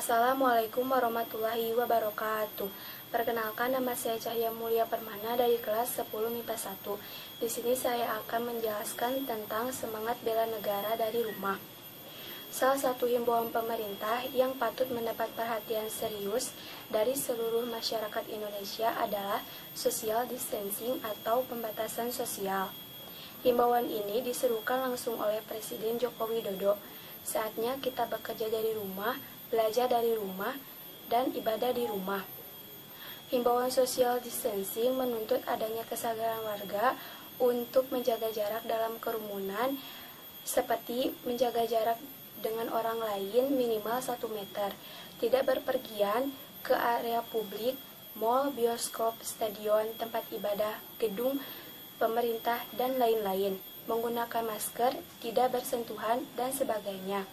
Assalamualaikum warahmatullahi wabarakatuh. Perkenalkan, nama saya Cahya Mulia Permana dari kelas 10 MIPA 1. Di sini saya akan menjelaskan tentang semangat bela negara dari rumah. Salah satu himbauan pemerintah yang patut mendapat perhatian serius dari seluruh masyarakat Indonesia adalah social distancing atau pembatasan sosial. Himbauan ini diserukan langsung oleh Presiden Joko Widodo. Saatnya kita bekerja dari rumah, belajar dari rumah, dan ibadah di rumah. Himbauan social distancing menuntut adanya kesadaran warga untuk menjaga jarak dalam kerumunan, seperti menjaga jarak dengan orang lain minimal 1 meter, tidak berpergian ke area publik, mal, bioskop, stadion, tempat ibadah, gedung pemerintah, dan lain-lain, menggunakan masker, tidak bersentuhan, dan sebagainya.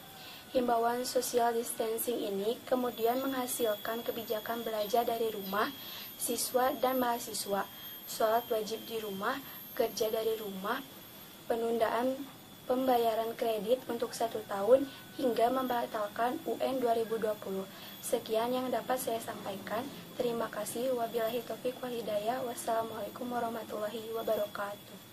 Himbauan social distancing ini kemudian menghasilkan kebijakan belajar dari rumah, siswa dan mahasiswa, sholat wajib di rumah, kerja dari rumah, penundaan pembayaran kredit untuk 1 tahun, hingga membatalkan UN 2020. Sekian yang dapat saya sampaikan. Terima kasih. Wabillahi taufiq wal hidayah. Wassalamualaikum warahmatullahi wabarakatuh.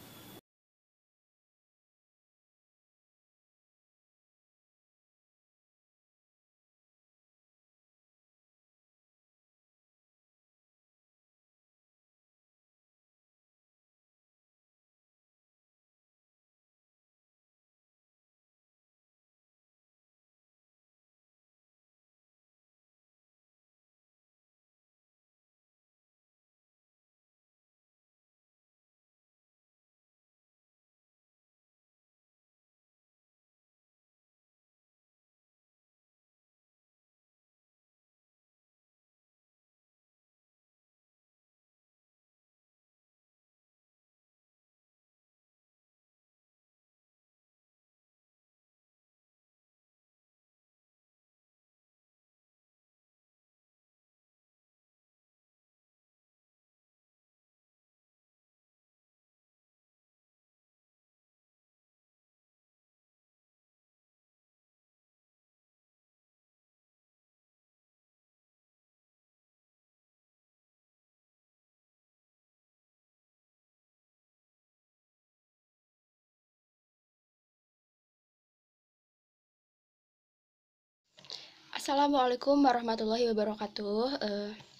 Assalamualaikum warahmatullahi wabarakatuh.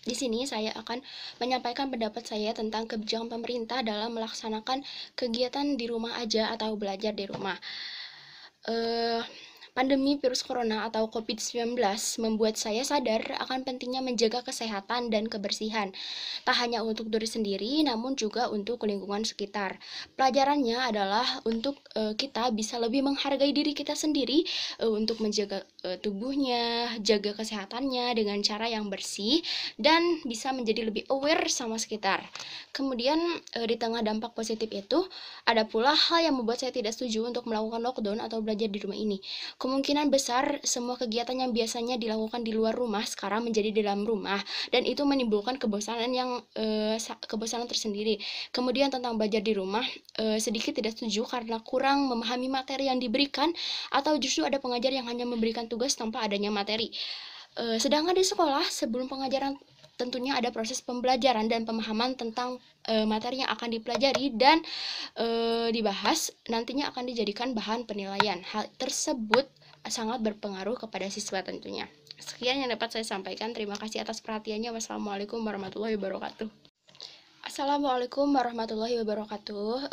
Di sini saya akan menyampaikan pendapat saya tentang kebijakan pemerintah dalam melaksanakan kegiatan di rumah aja atau belajar di rumah. Pandemi virus corona atau COVID-19 membuat saya sadar akan pentingnya menjaga kesehatan dan kebersihan, tak hanya untuk diri sendiri, namun juga untuk lingkungan sekitar. Pelajarannya adalah untuk kita bisa lebih menghargai diri kita sendiri, untuk menjaga tubuhnya, jaga kesehatannya dengan cara yang bersih, dan bisa menjadi lebih aware sama sekitar. Kemudian di tengah dampak positif itu, ada pula hal yang membuat saya tidak setuju untuk melakukan lockdown atau belajar di rumah ini. Kemungkinan besar semua kegiatan yang biasanya dilakukan di luar rumah sekarang menjadi di dalam rumah, dan itu menimbulkan kebosanan tersendiri. Kemudian tentang belajar di rumah, sedikit tidak setuju karena kurang memahami materi yang diberikan, atau justru ada pengajar yang hanya memberikan tugas tanpa adanya materi. Sedangkan di sekolah, sebelum pengajaran tentunya ada proses pembelajaran dan pemahaman tentang materi yang akan dipelajari dan dibahas, nantinya akan dijadikan bahan penilaian. Hal tersebut sangat berpengaruh kepada siswa tentunya. Sekian yang dapat saya sampaikan. Terima kasih atas perhatiannya. Wassalamualaikum warahmatullahi wabarakatuh. Assalamualaikum warahmatullahi wabarakatuh.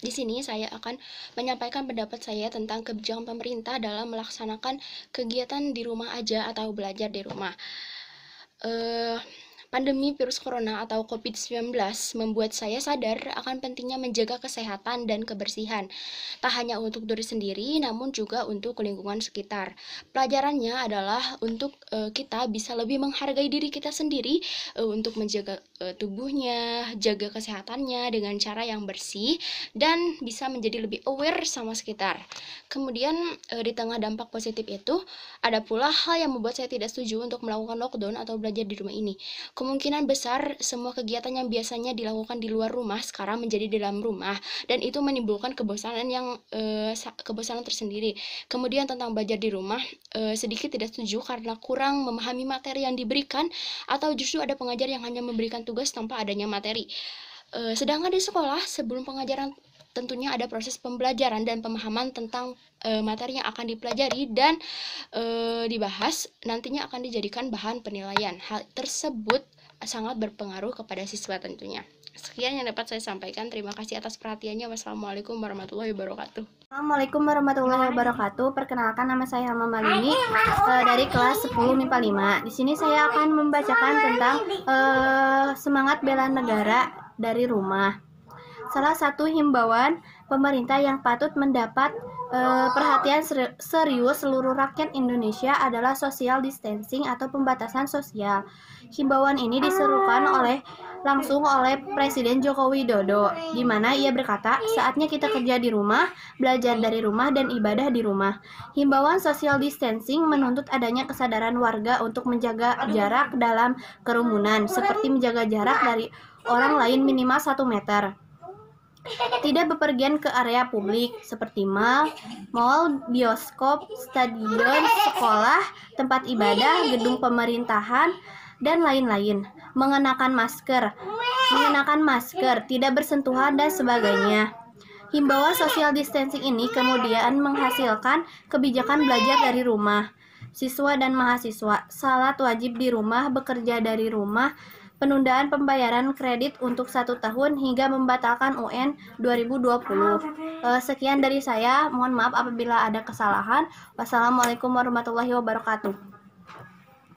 Di sini saya akan menyampaikan pendapat saya tentang kebijakan pemerintah dalam melaksanakan kegiatan di rumah aja atau belajar di rumah. Pandemi virus corona atau COVID-19 membuat saya sadar akan pentingnya menjaga kesehatan dan kebersihan, tak hanya untuk diri sendiri, namun juga untuk lingkungan sekitar. Pelajarannya adalah untuk kita bisa lebih menghargai diri kita sendiri, untuk menjaga tubuhnya, jaga kesehatannya dengan cara yang bersih, dan bisa menjadi lebih aware sama sekitar. Kemudian di tengah dampak positif itu, ada pula hal yang membuat saya tidak setuju untuk melakukan lockdown atau belajar di rumah ini. kemungkinan besar semua kegiatan yang biasanya dilakukan di luar rumah sekarang menjadi di dalam rumah, dan itu menimbulkan kebosanan tersendiri. Kemudian tentang belajar di rumah, sedikit tidak setuju karena kurang memahami materi yang diberikan atau justru ada pengajar yang hanya memberikan tugas tanpa adanya materi. Sedangkan di sekolah sebelum pengajaran tentunya ada proses pembelajaran dan pemahaman tentang materi yang akan dipelajari dan dibahas, nantinya akan dijadikan bahan penilaian. Hal tersebut sangat berpengaruh kepada siswa tentunya. Sekian yang dapat saya sampaikan. Terima kasih atas perhatiannya. Wassalamualaikum warahmatullahi wabarakatuh. Assalamualaikum warahmatullahi wabarakatuh. Perkenalkan, nama saya Halma Malini dari kelas 10 MIPA 5. Di sini saya akan membacakan tentang semangat bela negara dari rumah. Salah satu himbauan pemerintah yang patut mendapat perhatian serius seluruh rakyat Indonesia adalah social distancing atau pembatasan sosial. Himbauan ini diserukan langsung oleh Presiden Joko Widodo, di mana ia berkata, saatnya kita kerja di rumah, belajar dari rumah, dan ibadah di rumah. Himbauan social distancing menuntut adanya kesadaran warga untuk menjaga jarak dalam kerumunan, seperti menjaga jarak dari orang lain minimal 1 meter. Tidak bepergian ke area publik seperti mal, bioskop, stadion, sekolah, tempat ibadah, gedung pemerintahan, dan lain-lain. Mengenakan masker, tidak bersentuhan, dan sebagainya. Himbauan social distancing ini kemudian menghasilkan kebijakan belajar dari rumah. Siswa dan mahasiswa, salat wajib di rumah, bekerja dari rumah, penundaan pembayaran kredit untuk 1 tahun hingga membatalkan UN 2020. Sekian dari saya, mohon maaf apabila ada kesalahan. Wassalamualaikum warahmatullahi wabarakatuh.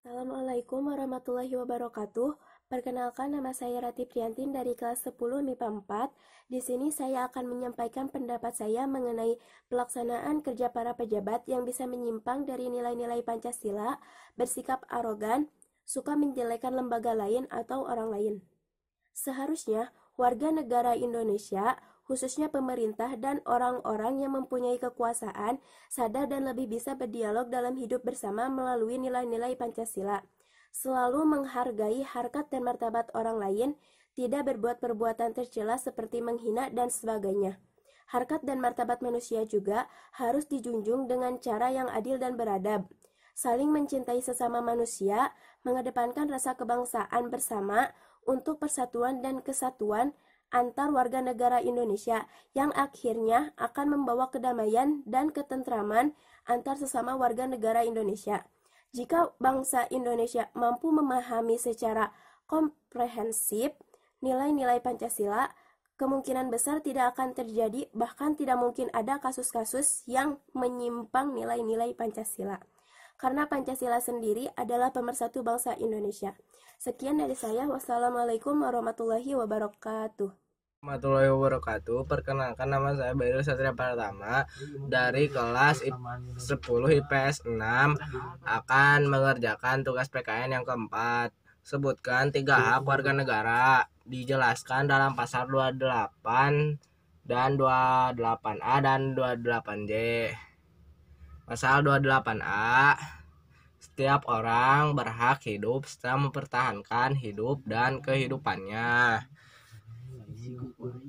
Assalamualaikum warahmatullahi wabarakatuh. Perkenalkan, nama saya Rati Priantin dari kelas 10 MIPA 4. Di sini saya akan menyampaikan pendapat saya mengenai pelaksanaan kerja para pejabat yang bisa menyimpang dari nilai-nilai Pancasila, bersikap arogan, suka menjelekan lembaga lain atau orang lain. Seharusnya warga negara Indonesia, khususnya pemerintah dan orang-orang yang mempunyai kekuasaan, sadar dan lebih bisa berdialog dalam hidup bersama melalui nilai-nilai Pancasila. Selalu menghargai harkat dan martabat orang lain, tidak berbuat perbuatan tercela seperti menghina dan sebagainya. Harkat dan martabat manusia juga harus dijunjung dengan cara yang adil dan beradab. Saling mencintai sesama manusia, mengedepankan rasa kebangsaan bersama untuk persatuan dan kesatuan antar warga negara Indonesia yang akhirnya akan membawa kedamaian dan ketentraman antar sesama warga negara Indonesia. Jika bangsa Indonesia mampu memahami secara komprehensif nilai-nilai Pancasila, kemungkinan besar tidak akan terjadi, bahkan tidak mungkin ada kasus-kasus yang menyimpang nilai-nilai Pancasila. Karena Pancasila sendiri adalah pemersatu bangsa Indonesia. Sekian dari saya. Wassalamualaikum warahmatullahi wabarakatuh. Warahmatullahi wabarakatuh. Perkenalkan, nama saya Bayrul Satria Pratama dari kelas 10 IPS 6, akan mengerjakan tugas PKN yang keempat. Sebutkan 3 hak warga negara. Dijelaskan dalam pasal 28 dan 28A dan 28J. Pasal 28A, setiap orang berhak hidup serta mempertahankan hidup dan kehidupannya.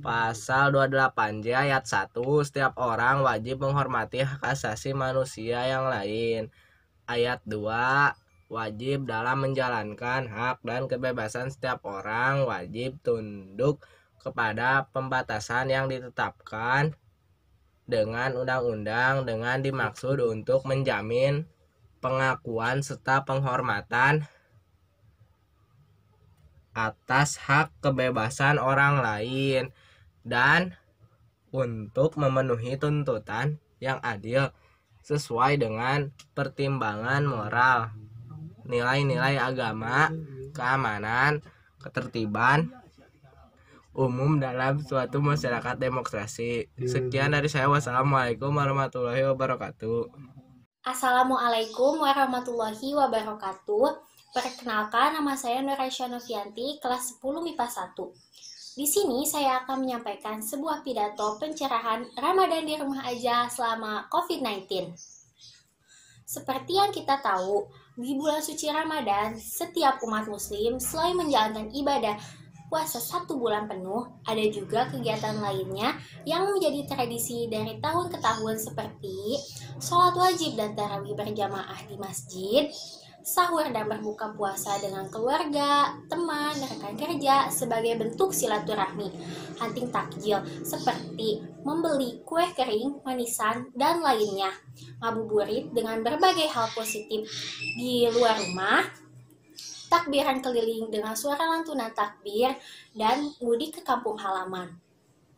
Pasal 28J ayat 1, setiap orang wajib menghormati hak asasi manusia yang lain. Ayat 2, wajib dalam menjalankan hak dan kebebasan setiap orang wajib tunduk kepada pembatasan yang ditetapkan dengan undang-undang dengan dimaksud untuk menjamin pengakuan serta penghormatan atas hak kebebasan orang lain dan untuk memenuhi tuntutan yang adil sesuai dengan pertimbangan moral, nilai-nilai agama, keamanan, ketertiban umum dalam suatu masyarakat demokrasi. Sekian dari saya. Wassalamualaikum warahmatullahi wabarakatuh. Assalamualaikum warahmatullahi wabarakatuh. Perkenalkan, nama saya Nur Aisyah Novianti, kelas 10 MIPA 1. Di sini saya akan menyampaikan sebuah pidato pencerahan Ramadan di rumah aja selama COVID-19. Seperti yang kita tahu, Di bulan suci Ramadan, setiap umat muslim selain menjalankan ibadah puasa 1 bulan penuh, ada juga kegiatan lainnya yang menjadi tradisi dari tahun ke tahun seperti sholat wajib dan tarawih berjamaah di masjid, sahur dan berbuka puasa dengan keluarga, teman, rekan kerja sebagai bentuk silaturahmi, hunting takjil seperti membeli kue kering, manisan, dan lainnya, ngabuburit dengan berbagai hal positif di luar rumah, takbiran keliling dengan suara lantunan takbir, dan mudik ke kampung halaman.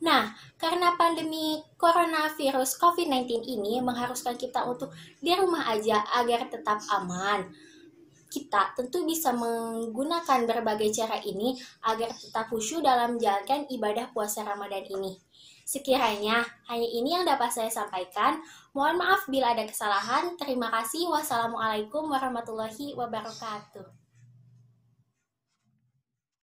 Nah, karena pandemi coronavirus COVID-19 ini mengharuskan kita untuk di rumah aja agar tetap aman. Kita tentu bisa menggunakan berbagai cara ini agar tetap khusyuk dalam menjalankan ibadah puasa Ramadan ini. Sekiranya hanya ini yang dapat saya sampaikan. Mohon maaf bila ada kesalahan. Terima kasih. Wassalamualaikum warahmatullahi wabarakatuh.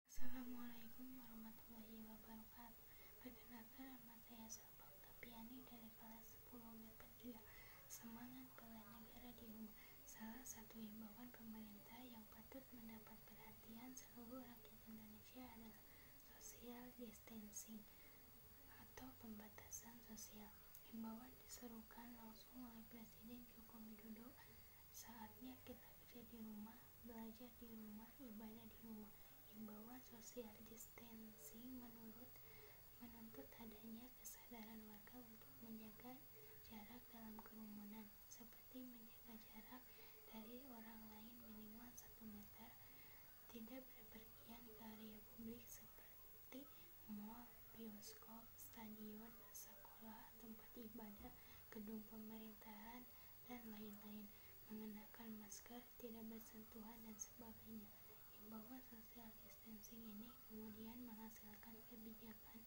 Assalamualaikum warahmatullahi wabarakatuh. Perkenalkan, nama saya Salva Oktaviani dari kelas 10 MIPA 3. Semangat bela negara di rumah. Salah satu himbauan pemerintah yang patut mendapat perhatian seluruh rakyat Indonesia adalah social distancing atau pembatasan sosial. Himbauan diserukan langsung oleh Presiden Joko Widodo. Saatnya kita kerja di rumah, belajar di rumah, ibadah di rumah. Himbauan social distancing menuntut adanya kesadaran warga untuk menjaga jarak dalam kerumunan, seperti menjaga jarak dari orang lain minimal 1 meter, tidak berpergian ke area publik seperti mal, bioskop, stadion, sekolah, tempat ibadah, gedung pemerintahan, dan lain-lain, mengenakan masker, tidak bersentuhan, dan sebagainya. Himbauan social distancing ini kemudian menghasilkan kebijakan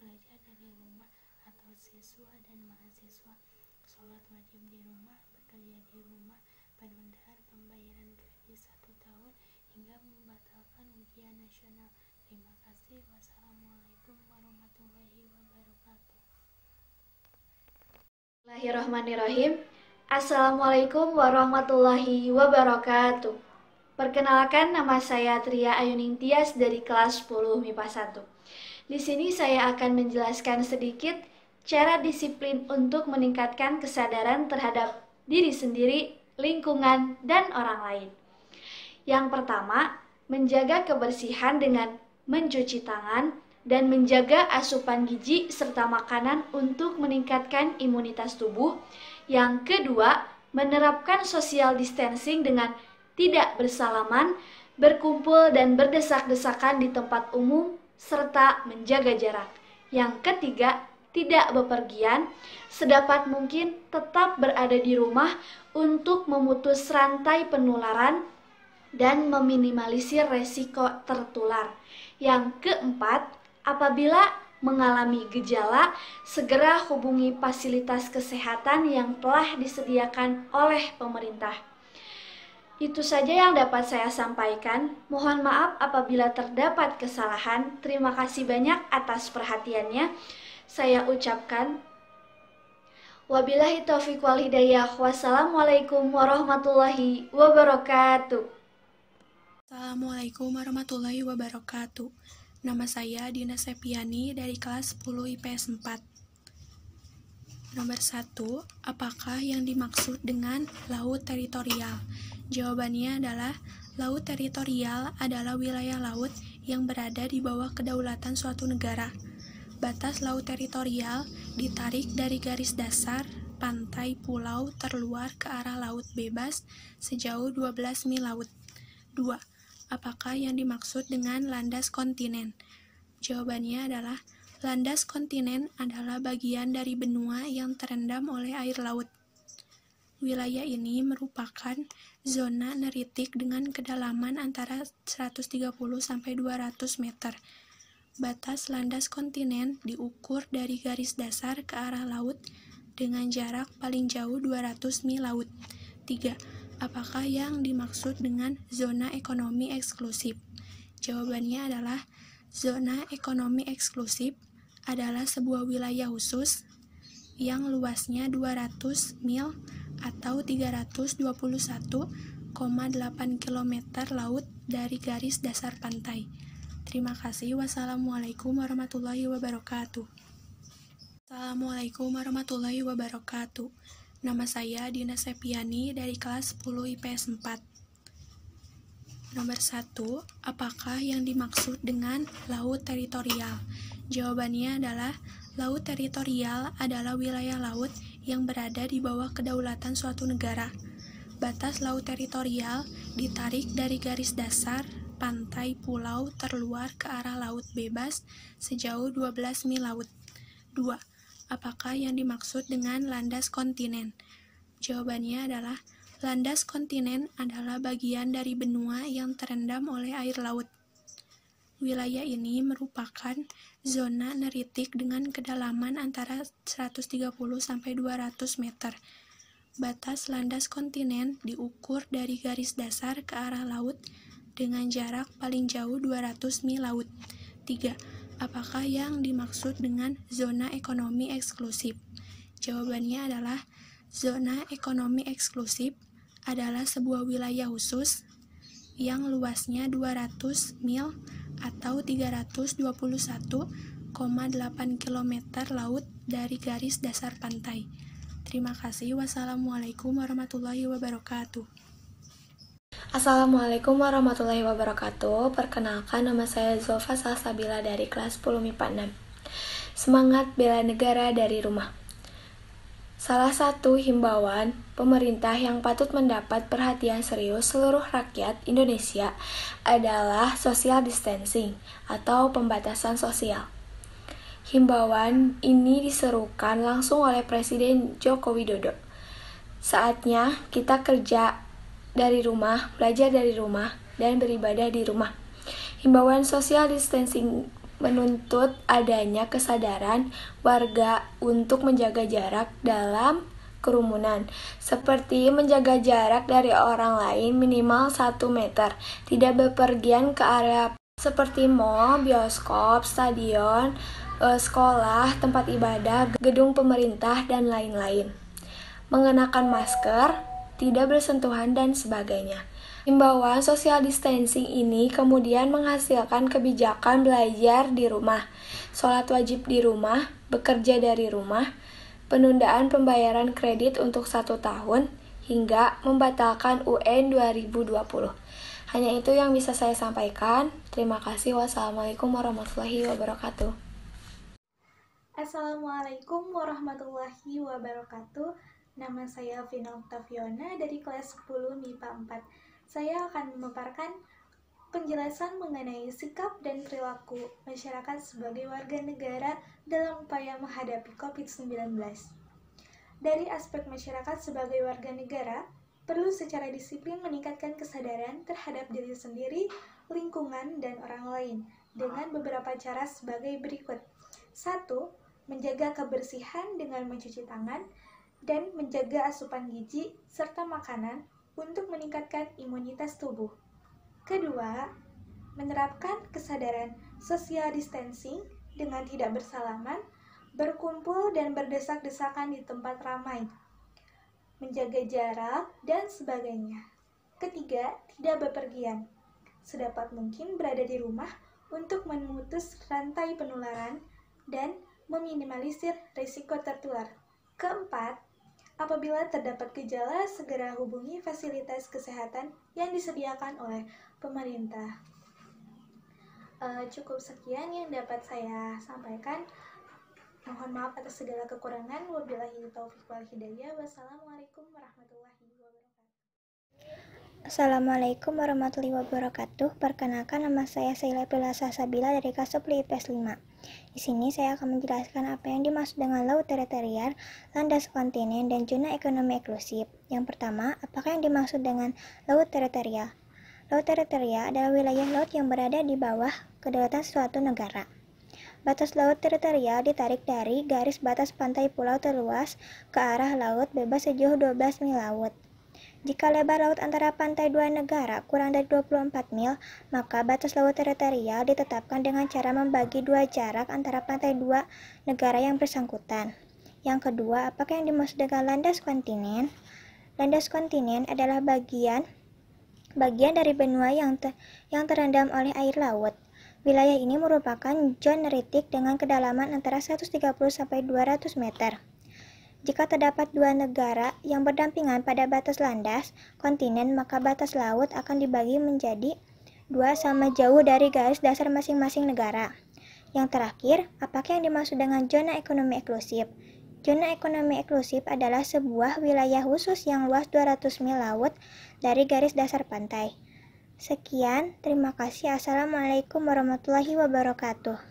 belajar dari rumah atau siswa dan mahasiswa, sholat wajib di rumah, bekerja di rumah, penundaan pembayaran gaji 1 tahun, hingga membatalkan ujian nasional. Terima kasih. Wassalamualaikum warahmatullahi wabarakatuh. Bismillahirrahmanirrahim. Assalamualaikum warahmatullahi wabarakatuh. Perkenalkan, nama saya Tria Ayuning Tias dari kelas 10 MIPA 1. Di sini saya akan menjelaskan sedikit cara disiplin untuk meningkatkan kesadaran terhadap diri sendiri, lingkungan, dan orang lain. Yang pertama, menjaga kebersihan dengan mencuci tangan dan menjaga asupan gizi serta makanan untuk meningkatkan imunitas tubuh. Yang kedua, menerapkan social distancing dengan tidak bersalaman, berkumpul dan berdesak-desakan di tempat umum, serta menjaga jarak. Yang ketiga, tidak bepergian, sedapat mungkin tetap berada di rumah untuk memutus rantai penularan dan meminimalisir resiko tertular. Yang keempat, apabila mengalami gejala, segera hubungi fasilitas kesehatan yang telah disediakan oleh pemerintah. Itu saja yang dapat saya sampaikan. Mohon maaf apabila terdapat kesalahan. Terima kasih banyak atas perhatiannya. Saya ucapkan wabillahi taufiq wal hidayah. Wassalamualaikum warahmatullahi wabarakatuh. Assalamualaikum warahmatullahi wabarakatuh. Nama saya Dina Sepiani dari kelas 10 IPS 4. Nomor 1, apakah yang dimaksud dengan laut teritorial? Jawabannya adalah laut teritorial adalah wilayah laut yang berada di bawah kedaulatan suatu negara. Batas laut teritorial ditarik dari garis dasar pantai pulau terluar ke arah laut bebas sejauh 12 mil laut. 2. Apakah yang dimaksud dengan landas kontinen? Jawabannya adalah landas kontinen adalah bagian dari benua yang terendam oleh air laut. Wilayah ini merupakan zona neritik dengan kedalaman antara 130 sampai 200 meter. Batas landas kontinen diukur dari garis dasar ke arah laut dengan jarak paling jauh 200 mil laut. 3. Apakah yang dimaksud dengan zona ekonomi eksklusif? Jawabannya adalah zona ekonomi eksklusif adalah sebuah wilayah khusus yang luasnya 200 mil atau 321,8 km laut dari garis dasar pantai. Terima kasih. Wassalamualaikum warahmatullahi wabarakatuh. Assalamualaikum warahmatullahi wabarakatuh. Nama saya Dina Sepiani dari kelas 10 IPS 4. Nomor 1, apakah yang dimaksud dengan laut teritorial? Jawabannya adalah laut teritorial adalah wilayah laut yang berada di bawah kedaulatan suatu negara. Batas laut teritorial ditarik dari garis dasar pantai pulau terluar ke arah laut bebas sejauh 12 mil laut. 2. Apakah yang dimaksud dengan landas kontinen? Jawabannya adalah landas kontinen adalah bagian dari benua yang terendam oleh air laut. Wilayah ini merupakan zona neritik dengan kedalaman antara 130 sampai 200 meter. Batas landas kontinen diukur dari garis dasar ke arah laut dengan jarak paling jauh 200 mil laut. 3. Apakah yang dimaksud dengan zona ekonomi eksklusif? Jawabannya adalah zona ekonomi eksklusif adalah sebuah wilayah khusus yang luasnya 200 mil atau 321,8 km laut dari garis dasar pantai. Terima kasih. Wassalamualaikum warahmatullahi wabarakatuh. Assalamualaikum warahmatullahi wabarakatuh. Perkenalkan, nama saya Zulfa Salsabila dari kelas 10 MIPA 6. Semangat bela negara dari rumah. Salah satu himbauan pemerintah yang patut mendapat perhatian serius seluruh rakyat Indonesia adalah social distancing atau pembatasan sosial. Himbauan ini diserukan langsung oleh Presiden Joko Widodo. Saatnya kita kerja dari rumah, belajar dari rumah, dan beribadah di rumah. Himbauan social distancing menuntut adanya kesadaran warga untuk menjaga jarak dalam kerumunan, seperti menjaga jarak dari orang lain minimal 1 meter, tidak bepergian ke area seperti mal, bioskop, stadion, sekolah, tempat ibadah, gedung pemerintah, dan lain-lain. Mengenakan masker, tidak bersentuhan, dan sebagainya. Himbauan social distancing ini kemudian menghasilkan kebijakan belajar di rumah, sholat wajib di rumah, bekerja dari rumah, penundaan pembayaran kredit untuk 1 tahun, hingga membatalkan UN 2020. Hanya itu yang bisa saya sampaikan. Terima kasih. Wassalamualaikum warahmatullahi wabarakatuh. Assalamualaikum warahmatullahi wabarakatuh. Nama saya Vina Octaviona dari kelas 10 MIPA 4. Saya akan memaparkan penjelasan mengenai sikap dan perilaku masyarakat sebagai warga negara dalam upaya menghadapi COVID-19. Dari aspek masyarakat sebagai warga negara, perlu secara disiplin meningkatkan kesadaran terhadap diri sendiri, lingkungan, dan orang lain dengan beberapa cara sebagai berikut. 1. Menjaga kebersihan dengan mencuci tangan dan menjaga asupan gizi serta makanan untuk meningkatkan imunitas tubuh. Kedua, menerapkan kesadaran social distancing dengan tidak bersalaman, berkumpul dan berdesak-desakan di tempat ramai, menjaga jarak, dan sebagainya. Ketiga, tidak bepergian. Sedapat mungkin berada di rumah untuk memutus rantai penularan dan meminimalisir risiko tertular. Keempat, apabila terdapat gejala, segera hubungi fasilitas kesehatan yang disediakan oleh pemerintah. Cukup sekian yang dapat saya sampaikan. Mohon maaf atas segala kekurangan. Wabillahi taufiq wal hidayah. Wassalamualaikum warahmatullahi wabarakatuh. Assalamualaikum warahmatullahi wabarakatuh. Perkenalkan, nama saya Saila Pila Salsabila dari kelas 10 IPS 5. Di sini saya akan menjelaskan apa yang dimaksud dengan laut teritorial, landas kontinen, dan zona ekonomi eksklusif. Yang pertama, apakah yang dimaksud dengan laut teritorial? Laut teritorial adalah wilayah laut yang berada di bawah kedaulatan suatu negara. Batas laut teritorial ditarik dari garis batas pantai pulau terluas ke arah laut bebas sejauh 12 mil laut. Jika lebar laut antara pantai dua negara kurang dari 24 mil, maka batas laut teritorial ditetapkan dengan cara membagi dua jarak antara pantai dua negara yang bersangkutan. Yang kedua, apakah yang dimaksud dengan landas kontinen? Landas kontinen adalah bagian bagian dari benua yang terendam oleh air laut. Wilayah ini merupakan zona neritik dengan kedalaman antara 130 sampai 200 meter. Jika terdapat dua negara yang berdampingan pada batas landas kontinen, maka batas laut akan dibagi menjadi dua sama jauh dari garis dasar masing-masing negara. Yang terakhir, apakah yang dimaksud dengan zona ekonomi eksklusif? Zona ekonomi eksklusif adalah sebuah wilayah khusus yang luas 200 mil laut dari garis dasar pantai. Sekian, terima kasih. Assalamualaikum warahmatullahi wabarakatuh.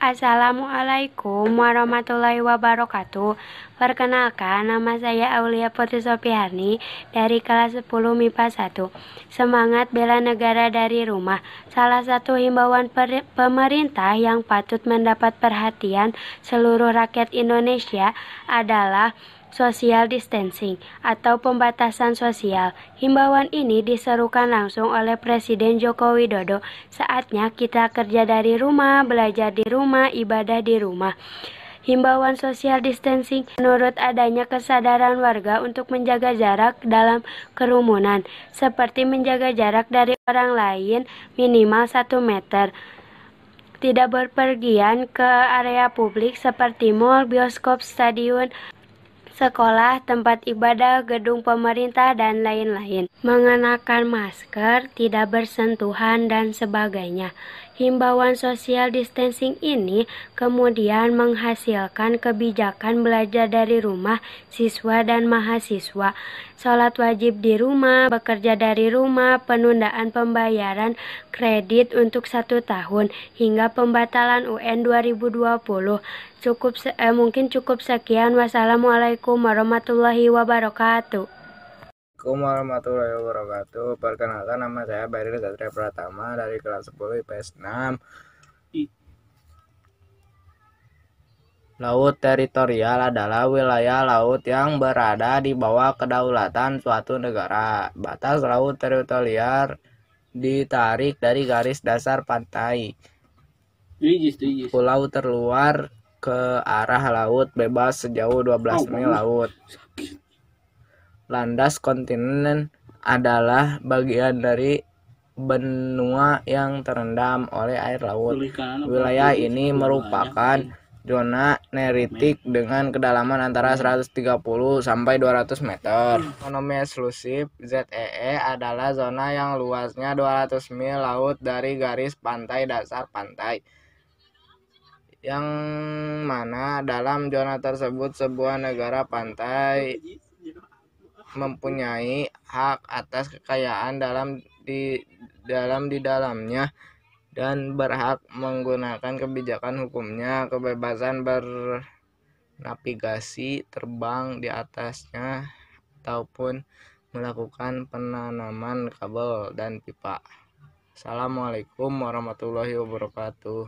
Assalamualaikum warahmatullahi wabarakatuh. Perkenalkan, nama saya Aulia Putri Sopiani dari kelas 10 MIPA 1. Semangat bela negara dari rumah. Salah satu himbauan pemerintah yang patut mendapat perhatian seluruh rakyat Indonesia adalah social distancing atau pembatasan sosial. Himbauan ini diserukan langsung oleh Presiden Joko Widodo. Saatnya kita kerja dari rumah, belajar di rumah, ibadah di rumah. Himbauan social distancing menurut adanya kesadaran warga untuk menjaga jarak dalam kerumunan, seperti menjaga jarak dari orang lain minimal 1 meter. Tidak berpergian ke area publik seperti mal, bioskop, stadion, sekolah, tempat ibadah, gedung pemerintah, dan lain-lain. Mengenakan masker, tidak bersentuhan, dan sebagainya. Himbauan social distancing ini kemudian menghasilkan kebijakan belajar dari rumah siswa dan mahasiswa, sholat wajib di rumah, bekerja dari rumah, penundaan pembayaran kredit untuk 1 tahun, hingga pembatalan UN 2020. Mungkin cukup sekian. Wassalamualaikum warahmatullahi wabarakatuh. Assalamualaikum warahmatullahi wabarakatuh. Perkenalkan, nama saya Baril Satria Pratama dari kelas 10 IPS 6. Laut teritorial adalah wilayah laut yang berada di bawah kedaulatan suatu negara. Batas laut teritorial ditarik dari garis dasar pantai. Pulau terluar ke arah laut bebas sejauh 12 mil laut. Landas kontinen adalah bagian dari benua yang terendam oleh air laut. Wilayah ini merupakan zona neritik dengan kedalaman antara 130 sampai 200 meter. Ekonomi eksklusif ZEE adalah zona yang luasnya 200 mil laut dari garis pantai dasar pantai, yang mana dalam zona tersebut sebuah negara pantai mempunyai hak atas kekayaan di dalamnya dan berhak menggunakan kebijakan hukumnya, kebebasan bernavigasi, terbang di atasnya, ataupun melakukan penanaman kabel dan pipa. Assalamualaikum warahmatullahi wabarakatuh.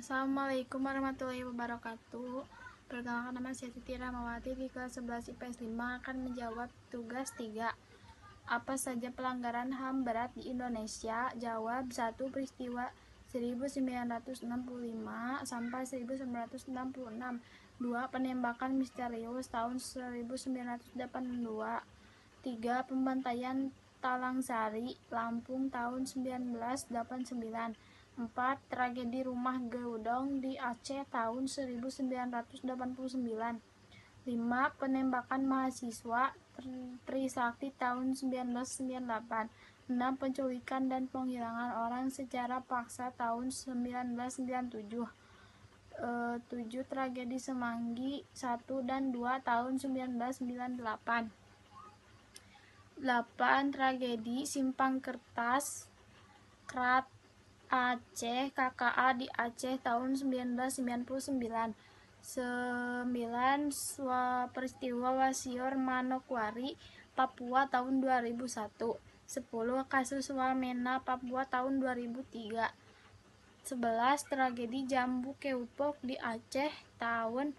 Assalamualaikum warahmatullahi wabarakatuh. Perkenalkan, nama saya Titi Rahmawati di kelas 11 IPS 5 akan menjawab tugas 3. Apa saja pelanggaran HAM berat di Indonesia? Jawab. 1. Peristiwa 1965 sampai 1966. 2. Penembakan misterius tahun 1982. 3. Pembantaian Talangsari, Lampung tahun 1989. 4. Tragedi Rumah Geudong di Aceh tahun 1989. 5. Penembakan mahasiswa Trisakti tahun 1998. 6. Penculikan dan penghilangan orang secara paksa tahun 1997. 7. Tragedi Semanggi 1 dan 2 tahun 1998. 8. Tragedi Simpang Kertas Krat Aceh KKA di Aceh tahun 1999. 9. Peristiwa Wasior Manokwari Papua tahun 2001. 10. Kasus Wamena Papua tahun 2003. 11. Tragedi Jambu Keupok di Aceh tahun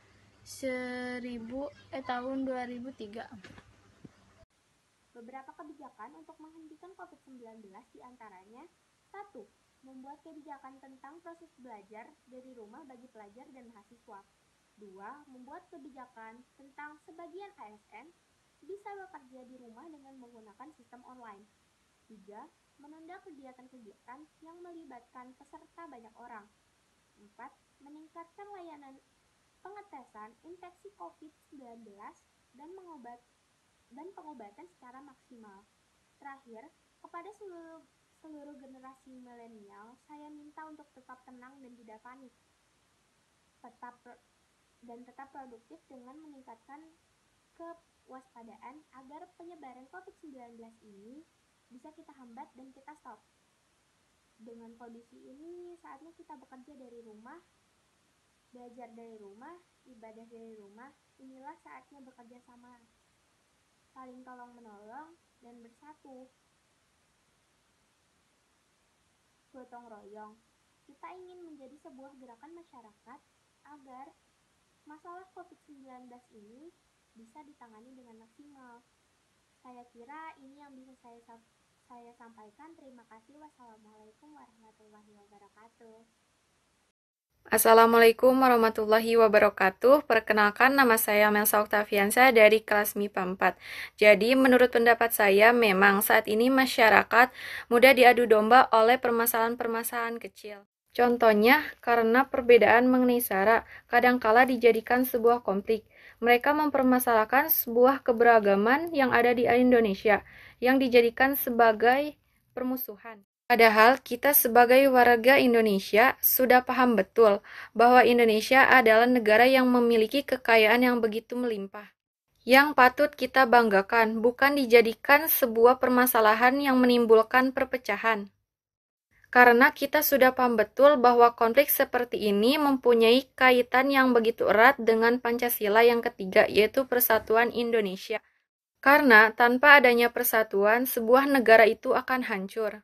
2003. Beberapa kebijakan untuk menghentikan COVID-19 diantaranya: 1. Membuat kebijakan tentang proses belajar dari rumah bagi pelajar dan mahasiswa. 2. Membuat kebijakan tentang sebagian ASN bisa bekerja di rumah dengan menggunakan sistem online. 3. Menunda kegiatan-kegiatan yang melibatkan peserta banyak orang. 4. Meningkatkan layanan pengetesan infeksi COVID-19 dan pengobatan secara maksimal. Terakhir, kepada seluruh generasi milenial, saya minta untuk tetap tenang dan tidak panik. Tetap produktif dengan meningkatkan kewaspadaan agar penyebaran COVID-19 ini bisa kita hambat dan kita stop. Dengan kondisi ini, saatnya kita bekerja dari rumah, belajar dari rumah, ibadah dari rumah. Inilah saatnya bekerja sama, saling tolong-menolong, dan bersatu. Gotong royong. Kita ingin menjadi sebuah gerakan masyarakat agar masalah COVID-19 ini bisa ditangani dengan maksimal. Saya kira ini yang bisa saya sampaikan. Terima kasih. Wassalamualaikum warahmatullahi wabarakatuh. Assalamualaikum warahmatullahi wabarakatuh. Perkenalkan, nama saya Melsa Oktaviansa dari kelas MIPA 4. Jadi, menurut pendapat saya, memang saat ini masyarakat mudah diadu domba oleh permasalahan-permasalahan kecil. Contohnya, karena perbedaan mengenai sara kadangkala dijadikan sebuah konflik. Mereka mempermasalahkan sebuah keberagaman yang ada di Indonesia, yang dijadikan sebagai permusuhan. Padahal kita sebagai warga Indonesia sudah paham betul bahwa Indonesia adalah negara yang memiliki kekayaan yang begitu melimpah, yang patut kita banggakan, bukan dijadikan sebuah permasalahan yang menimbulkan perpecahan. Karena kita sudah paham betul bahwa konflik seperti ini mempunyai kaitan yang begitu erat dengan Pancasila yang ketiga, yaitu Persatuan Indonesia. Karena tanpa adanya persatuan, sebuah negara itu akan hancur.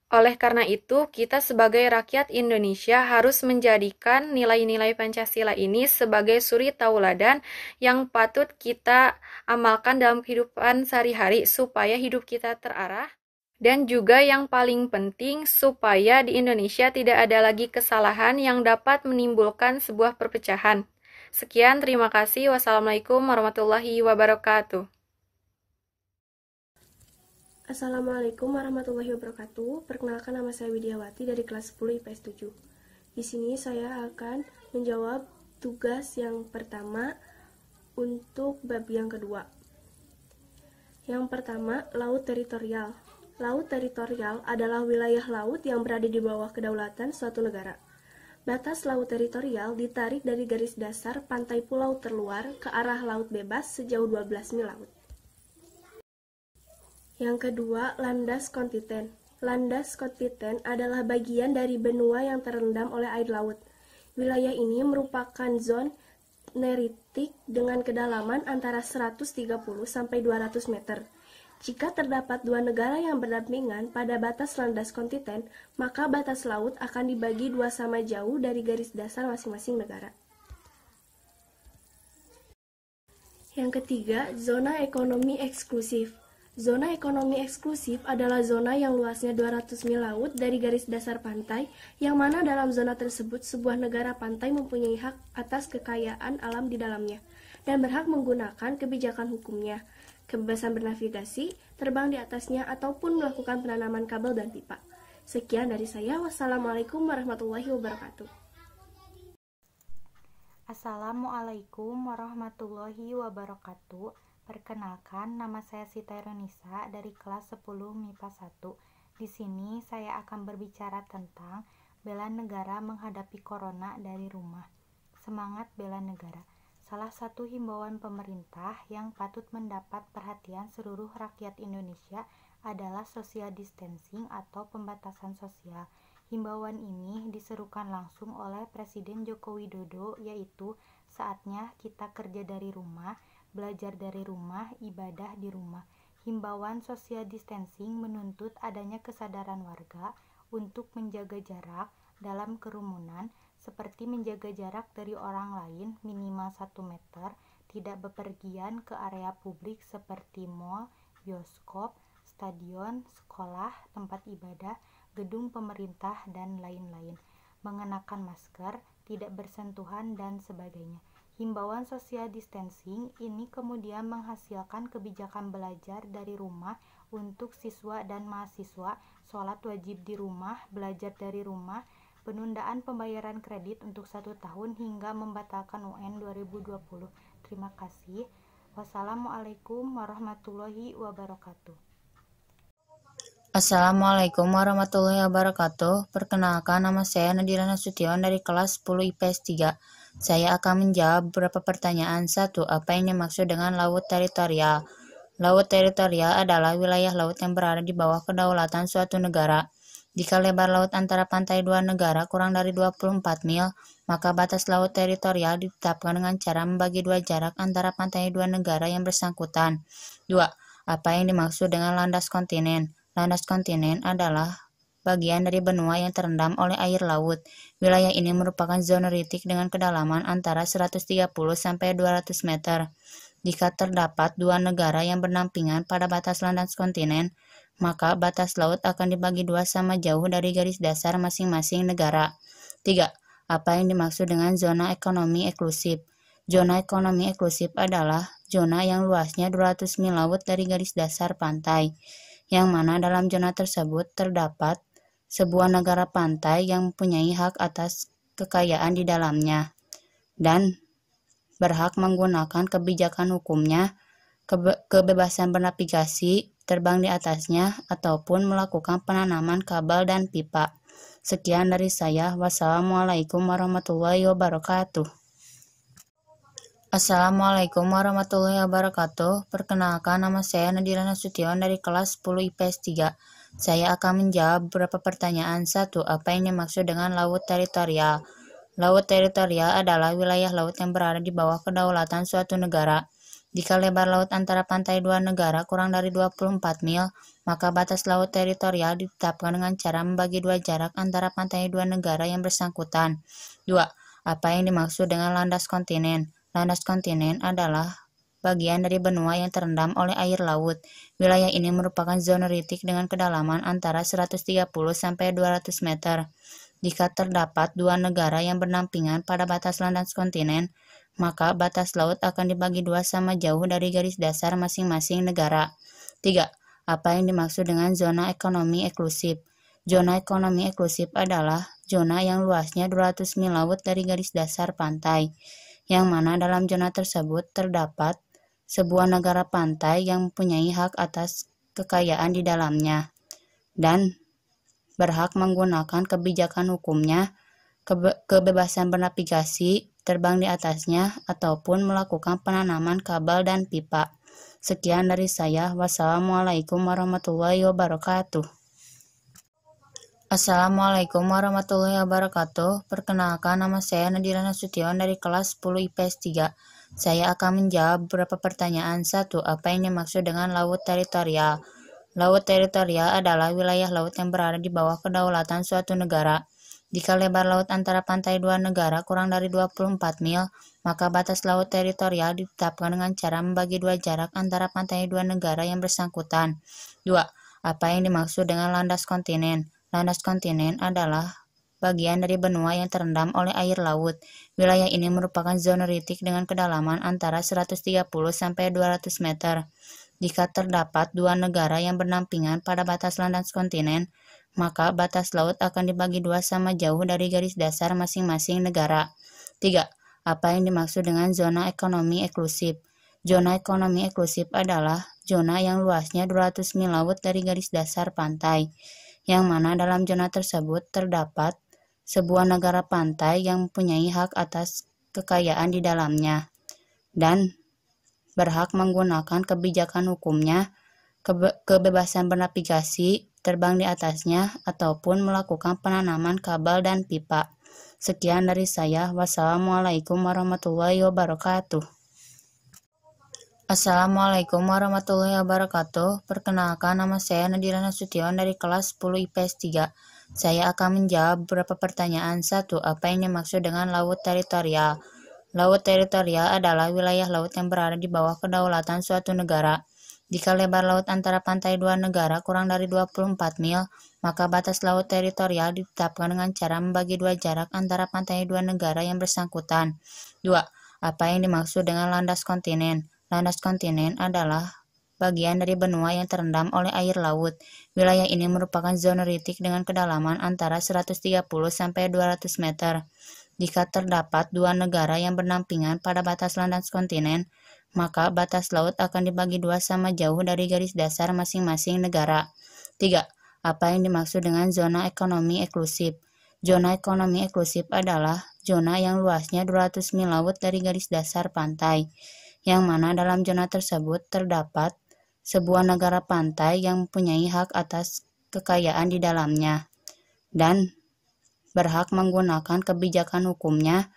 Oleh karena itu, kita sebagai rakyat Indonesia harus menjadikan nilai-nilai Pancasila ini sebagai suri tauladan yang patut kita amalkan dalam kehidupan sehari-hari supaya hidup kita terarah. Dan juga yang paling penting, supaya di Indonesia tidak ada lagi kesalahan yang dapat menimbulkan sebuah perpecahan. Sekian, terima kasih. Wassalamualaikum warahmatullahi wabarakatuh. Assalamualaikum warahmatullahi wabarakatuh. Perkenalkan, nama saya Widiawati dari kelas 10 IPS 7. Di sini saya akan menjawab tugas yang pertama untuk bab yang kedua. Yang pertama, laut teritorial. Laut teritorial adalah wilayah laut yang berada di bawah kedaulatan suatu negara. Batas laut teritorial ditarik dari garis dasar pantai pulau terluar ke arah laut bebas sejauh 12 mil laut. Yang kedua, landas kontinen. Landas kontinen adalah bagian dari benua yang terendam oleh air laut. Wilayah ini merupakan zona neritik dengan kedalaman antara 130 sampai 200 meter. Jika terdapat dua negara yang berdampingan pada batas landas kontinen, maka batas laut akan dibagi dua sama jauh dari garis dasar masing-masing negara. Yang ketiga, zona ekonomi eksklusif. Zona ekonomi eksklusif adalah zona yang luasnya 200 mil laut dari garis dasar pantai, yang mana dalam zona tersebut sebuah negara pantai mempunyai hak atas kekayaan alam di dalamnya, dan berhak menggunakan kebijakan hukumnya, kebebasan bernavigasi, terbang di atasnya, ataupun melakukan penanaman kabel dan pipa. Sekian dari saya. Wassalamualaikum warahmatullahi wabarakatuh. Assalamualaikum warahmatullahi wabarakatuh. Perkenalkan, nama saya Sita Ironisa dari kelas 10 MIPA 1. Di sini saya akan berbicara tentang bela negara menghadapi corona dari rumah. Semangat bela negara. Salah satu himbauan pemerintah yang patut mendapat perhatian seluruh rakyat Indonesia adalah social distancing atau pembatasan sosial. Himbauan ini diserukan langsung oleh Presiden Joko Widodo, yaitu saatnya kita kerja dari rumah, belajar dari rumah, ibadah di rumah. Himbauan social distancing menuntut adanya kesadaran warga untuk menjaga jarak dalam kerumunan, seperti menjaga jarak dari orang lain minimal 1 meter, tidak bepergian ke area publik seperti mal, bioskop, stadion, sekolah, tempat ibadah, gedung pemerintah, dan lain-lain, mengenakan masker, tidak bersentuhan, dan sebagainya. Himbauan social distancing ini kemudian menghasilkan kebijakan belajar dari rumah untuk siswa dan mahasiswa, sholat wajib di rumah, belajar dari rumah, penundaan pembayaran kredit untuk 1 tahun hingga membatalkan UN 2020. Terima kasih. Wassalamualaikum warahmatullahi wabarakatuh. Assalamualaikum warahmatullahi wabarakatuh. Perkenalkan, nama saya Nadira Nasution dari kelas 10 IPS 3. Saya akan menjawab beberapa pertanyaan. 1. Apa yang dimaksud dengan laut teritorial? Laut teritorial adalah wilayah laut yang berada di bawah kedaulatan suatu negara. Jika lebar laut antara pantai dua negara kurang dari 24 mil, maka batas laut teritorial ditetapkan dengan cara membagi dua jarak antara pantai dua negara yang bersangkutan. 2. Apa yang dimaksud dengan landas kontinen? Landas kontinen adalah bagian dari benua yang terendam oleh air laut. Wilayah ini merupakan zona ritik dengan kedalaman antara 130 sampai 200 meter. Jika terdapat dua negara yang berdampingan pada batas landas kontinen, maka batas laut akan dibagi dua sama jauh dari garis dasar masing-masing negara. 3. Apa yang dimaksud dengan zona ekonomi eksklusif? Zona ekonomi eksklusif adalah zona yang luasnya 200 mil laut dari garis dasar pantai, yang mana dalam zona tersebut terdapat sebuah negara pantai yang mempunyai hak atas kekayaan di dalamnya dan berhak menggunakan kebijakan hukumnya, kebebasan bernavigasi, terbang di atasnya, ataupun melakukan penanaman kabel dan pipa. Sekian dari saya. Wassalamualaikum warahmatullahi wabarakatuh. Assalamualaikum warahmatullahi wabarakatuh. Perkenalkan, nama saya Nadira Nasution dari kelas 10 IPS 3. Saya akan menjawab beberapa pertanyaan. 1. Apa yang dimaksud dengan laut teritorial? Laut teritorial adalah wilayah laut yang berada di bawah kedaulatan suatu negara. Jika lebar laut antara pantai dua negara kurang dari 24 mil, maka batas laut teritorial ditetapkan dengan cara membagi dua jarak antara pantai dua negara yang bersangkutan. 2. Apa yang dimaksud dengan landas kontinen? Landas kontinen adalah bagian dari benua yang terendam oleh air laut. Wilayah ini merupakan zona ritik dengan kedalaman antara 130 sampai 200 meter. Jika terdapat dua negara yang berdampingan pada batas landas kontinen, maka batas laut akan dibagi dua sama jauh dari garis dasar masing-masing negara. 3. Apa yang dimaksud dengan zona ekonomi eksklusif? Zona ekonomi eksklusif adalah zona yang luasnya 200 mil laut dari garis dasar pantai, yang mana dalam zona tersebut terdapat sebuah negara pantai yang mempunyai hak atas kekayaan di dalamnya dan berhak menggunakan kebijakan hukumnya, kebebasan bernavigasi, terbang di atasnya, ataupun melakukan penanaman kabel dan pipa. Sekian dari saya. Wassalamualaikum warahmatullahi wabarakatuh. Assalamualaikum warahmatullahi wabarakatuh. Perkenalkan, nama saya Nadira Nasution dari kelas 10 IPS 3. Saya akan menjawab beberapa pertanyaan. 1. Apa yang dimaksud dengan laut teritorial? Laut teritorial adalah wilayah laut yang berada di bawah kedaulatan suatu negara. Jika lebar laut antara pantai dua negara kurang dari 24 mil, maka batas laut teritorial ditetapkan dengan cara membagi dua jarak antara pantai dua negara yang bersangkutan. 2. Apa yang dimaksud dengan landas kontinen? Landas kontinen adalah bagian dari benua yang terendam oleh air laut. Wilayah ini merupakan zona ritik dengan kedalaman antara 130 sampai 200 meter. Jika terdapat dua negara yang berdampingan pada batas landas kontinen, maka batas laut akan dibagi dua sama jauh dari garis dasar masing-masing negara. 3. Apa yang dimaksud dengan zona ekonomi eksklusif? Zona ekonomi eksklusif adalah zona yang luasnya 200 mil laut dari garis dasar pantai, yang mana dalam zona tersebut terdapat sebuah negara pantai yang mempunyai hak atas kekayaan di dalamnya dan berhak menggunakan kebijakan hukumnya, kebebasan bernavigasi, terbang di atasnya, ataupun melakukan penanaman kabel dan pipa. Sekian dari saya. Wassalamualaikum warahmatullahi wabarakatuh. Assalamualaikum warahmatullahi wabarakatuh. Perkenalkan, nama saya Nadira Nasution dari kelas 10 IPS 3. Saya akan menjawab beberapa pertanyaan. 1. Apa yang dimaksud dengan laut teritorial? Laut teritorial adalah wilayah laut yang berada di bawah kedaulatan suatu negara. Jika lebar laut antara pantai dua negara kurang dari 24 mil, maka batas laut teritorial ditetapkan dengan cara membagi dua jarak antara pantai dua negara yang bersangkutan. 2. Apa yang dimaksud dengan landas kontinen? Landas kontinen adalah bagian dari benua yang terendam oleh air laut. Wilayah ini merupakan zona ritik dengan kedalaman antara 130 sampai 200 meter. Jika terdapat dua negara yang berdampingan pada batas landas kontinen, maka batas laut akan dibagi dua sama jauh dari garis dasar masing-masing negara. 3. Apa yang dimaksud dengan zona ekonomi eksklusif? Zona ekonomi eksklusif adalah zona yang luasnya 200 mil laut dari garis dasar pantai, yang mana dalam zona tersebut terdapat sebuah negara pantai yang mempunyai hak atas kekayaan di dalamnya dan berhak menggunakan kebijakan hukumnya,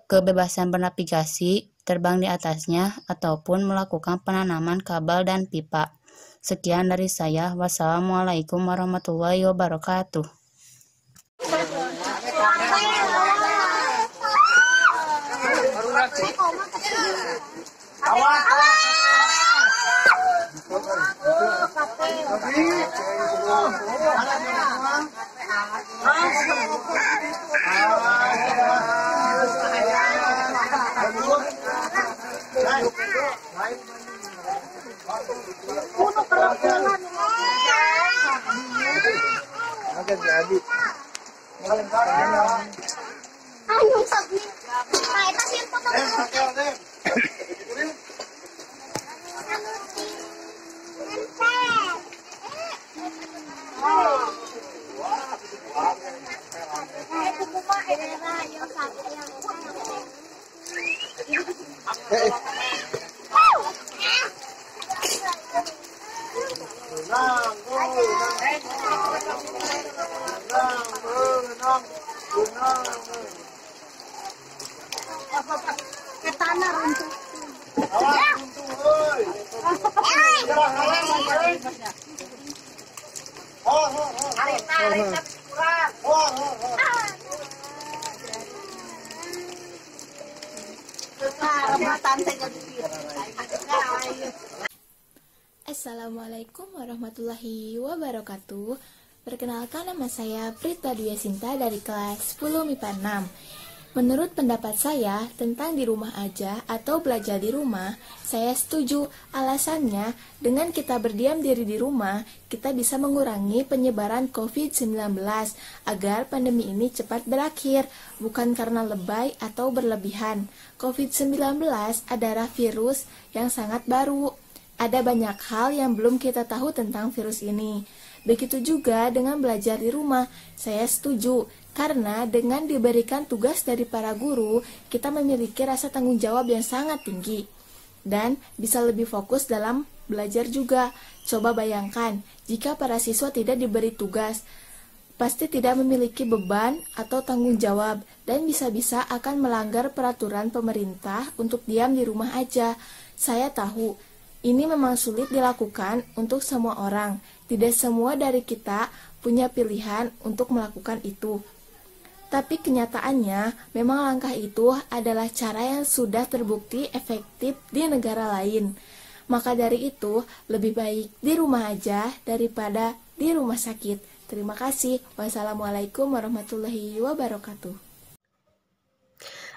kebebasan bernavigasi, terbang di atasnya, ataupun melakukan penanaman kabel dan pipa. Sekian dari saya. Wassalamualaikum warahmatullahi wabarakatuh. Assalamualaikum warahmatullahi wabarakatuh. Perkenalkan, nama saya Prita Dwi Sinta dari kelas 10 MIPA 6. Menurut pendapat saya tentang di rumah aja atau belajar di rumah, saya setuju. Alasannya, dengan kita berdiam diri di rumah, kita bisa mengurangi penyebaran COVID-19 agar pandemi ini cepat berakhir, bukan karena lebay atau berlebihan. COVID-19 adalah virus yang sangat baru. Ada banyak hal yang belum kita tahu tentang virus ini. Begitu juga dengan belajar di rumah, saya setuju. Karena dengan diberikan tugas dari para guru, kita memiliki rasa tanggung jawab yang sangat tinggi. Dan bisa lebih fokus dalam belajar juga. Coba bayangkan, jika para siswa tidak diberi tugas, pasti tidak memiliki beban atau tanggung jawab, dan bisa-bisa akan melanggar peraturan pemerintah untuk diam di rumah aja. Saya tahu, ini memang sulit dilakukan untuk semua orang. Tidak semua dari kita punya pilihan untuk melakukan itu. Tapi kenyataannya, memang langkah itu adalah cara yang sudah terbukti efektif di negara lain. Maka dari itu, lebih baik di rumah aja daripada di rumah sakit. Terima kasih. Wassalamualaikum warahmatullahi wabarakatuh.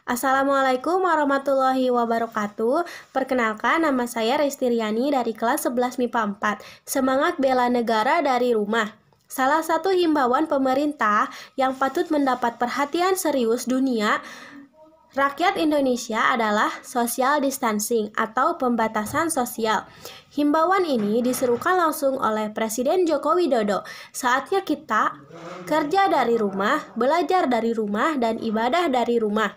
Assalamualaikum warahmatullahi wabarakatuh. Perkenalkan, nama saya Resti Riani dari kelas 11 MIPA 4. Semangat bela negara dari rumah. Salah satu himbauan pemerintah yang patut mendapat perhatian serius dunia rakyat Indonesia adalah social distancing atau pembatasan sosial. Himbauan ini diserukan langsung oleh Presiden Joko Widodo. Saatnya kita kerja dari rumah, belajar dari rumah, dan ibadah dari rumah.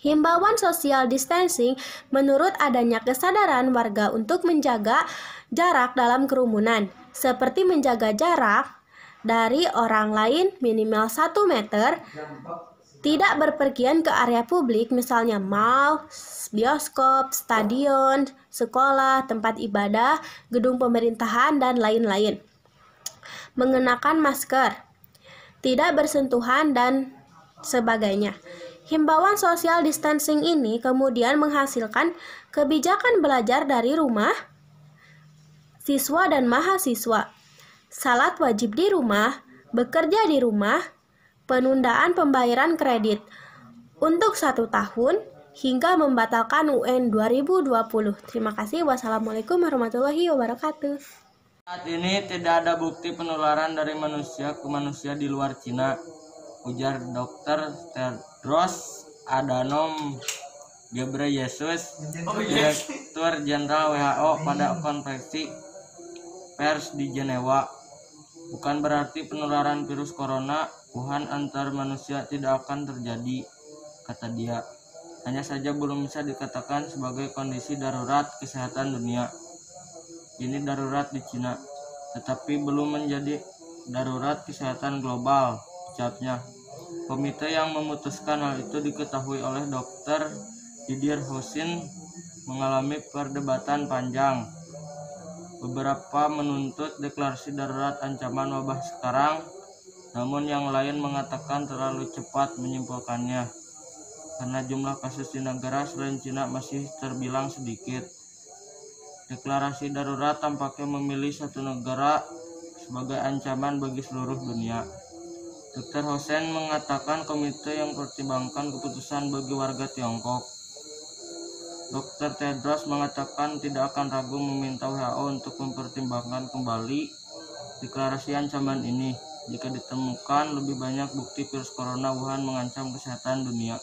Himbauan social distancing menurut adanya kesadaran warga untuk menjaga jarak dalam kerumunan, seperti menjaga jarak dari orang lain minimal 1 meter, tidak berpergian ke area publik misalnya mal, bioskop, stadion, sekolah, tempat ibadah, gedung pemerintahan, dan lain-lain. Mengenakan masker, tidak bersentuhan, dan sebagainya. Himbauan social distancing ini kemudian menghasilkan kebijakan belajar dari rumah siswa dan mahasiswa, salat wajib di rumah, bekerja di rumah, penundaan pembayaran kredit untuk 1 tahun, hingga membatalkan UN 2020. Terima kasih. Wassalamualaikum warahmatullahi wabarakatuh. Saat ini tidak ada bukti penularan dari manusia ke manusia di luar Cina, ujar Dr. Tedros Adhanom Ghebreyesus, Direktur Jenderal WHO pada konferensi pers di Jenewa. Bukan berarti penularan virus corona Wuhan antar manusia tidak akan terjadi, kata dia. Hanya saja belum bisa dikatakan sebagai kondisi darurat kesehatan dunia. Ini darurat di Cina, tetapi belum menjadi darurat kesehatan global, ucapnya. Komite yang memutuskan hal itu diketahui oleh Dr. Didier Houssin mengalami perdebatan panjang. Beberapa menuntut deklarasi darurat ancaman wabah sekarang, namun yang lain mengatakan terlalu cepat menyimpulkannya, karena jumlah kasus di negara selain Cina masih terbilang sedikit. Deklarasi darurat tampaknya memilih satu negara sebagai ancaman bagi seluruh dunia. Dr. Houssin mengatakan komite yang mempertimbangkan keputusan bagi warga Tiongkok. Dr. Tedros mengatakan tidak akan ragu meminta WHO untuk mempertimbangkan kembali deklarasi ancaman ini jika ditemukan lebih banyak bukti virus corona Wuhan mengancam kesehatan dunia.